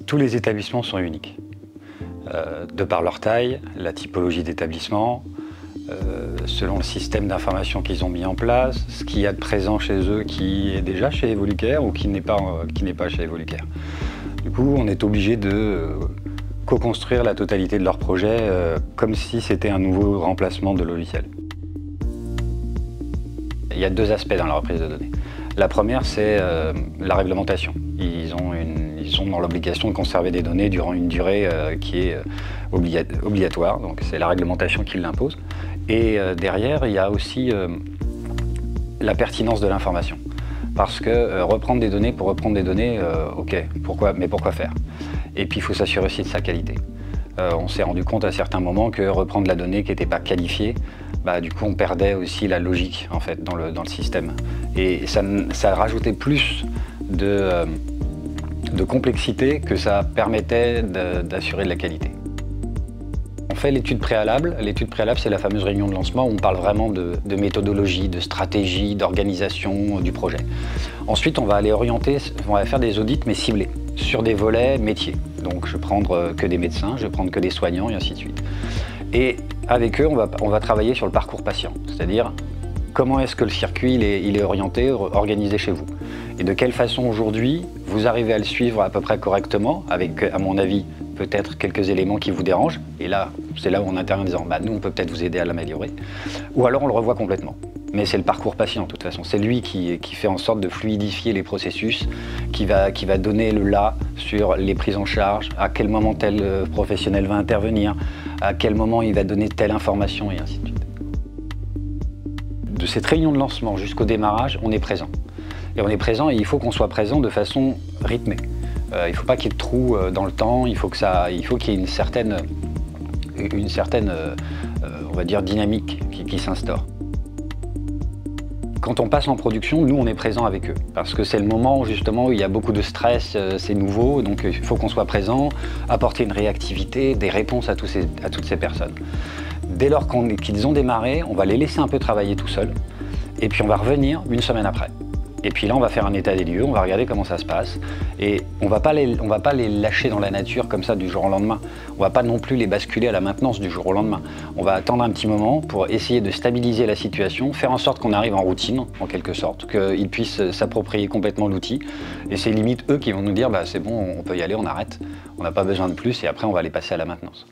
Tous les établissements sont uniques. De par leur taille, la typologie d'établissement, selon le système d'information qu'ils ont mis en place, ce qu'il y a de présent chez eux qui est déjà chez Evolucare ou qui n'est pas chez Evolucare. Du coup, on est obligé de co-construire la totalité de leur projet comme si c'était un nouveau remplacement de logiciel. Il y a deux aspects dans la reprise de données. La première, c'est la réglementation. Ils sont dans l'obligation de conserver des données durant une durée qui est obligatoire, donc c'est la réglementation qui l'impose. Et derrière, il y a aussi la pertinence de l'information. Parce que reprendre des données pour reprendre des données, ok, mais pourquoi faire? Et puis il faut s'assurer aussi de sa qualité. On s'est rendu compte à certains moments que reprendre la donnée qui n'était pas qualifiée, du coup on perdait aussi la logique en fait, dans le système. Et ça rajoutait plus de complexité que ça permettait d'assurer de la qualité. On fait l'étude préalable. L'étude préalable, c'est la fameuse réunion de lancement où on parle vraiment de méthodologie, de stratégie, d'organisation du projet. Ensuite, on va aller orienter, on va faire des audits mais ciblés sur des volets métiers. Donc je vais prendre que des médecins, je vais prendre que des soignants et ainsi de suite. Et avec eux, on va travailler sur le parcours patient, c'est-à-dire comment est-ce que le circuit il est orienté, organisé chez vous. Et de quelle façon aujourd'hui vous arrivez à le suivre à peu près correctement, avec à mon avis peut-être quelques éléments qui vous dérangent. Et là, c'est là où on intervient en disant nous on peut peut-être vous aider à l'améliorer. Ou alors on le revoit complètement. Mais c'est le parcours patient de toute façon. C'est lui qui fait en sorte de fluidifier les processus, qui va donner le là sur les prises en charge, à quel moment tel professionnel va intervenir, à quel moment il va donner telle information et ainsi de suite. De cette réunion de lancement jusqu'au démarrage, on est présent. Et on est présent et il faut qu'on soit présent de façon rythmée. Il ne faut pas qu'il y ait de trous dans le temps, il faut qu'il y ait une certaine on va dire, dynamique qui s'instaure. Quand on passe en production, nous on est présent avec eux parce que c'est le moment justement où il y a beaucoup de stress, c'est nouveau, donc il faut qu'on soit présent, apporter une réactivité, des réponses à toutes ces personnes. Dès lors qu'ils ont démarré, on va les laisser un peu travailler tout seuls et puis on va revenir une semaine après. Et puis là, on va faire un état des lieux, on va regarder comment ça se passe. Et on va pas les lâcher dans la nature comme ça du jour au lendemain. On va pas non plus les basculer à la maintenance du jour au lendemain. On va attendre un petit moment pour essayer de stabiliser la situation, faire en sorte qu'on arrive en routine, en quelque sorte, qu'ils puissent s'approprier complètement l'outil. Et c'est limite eux qui vont nous dire, c'est bon, on peut y aller, on arrête. On n'a pas besoin de plus et après, on va les passer à la maintenance.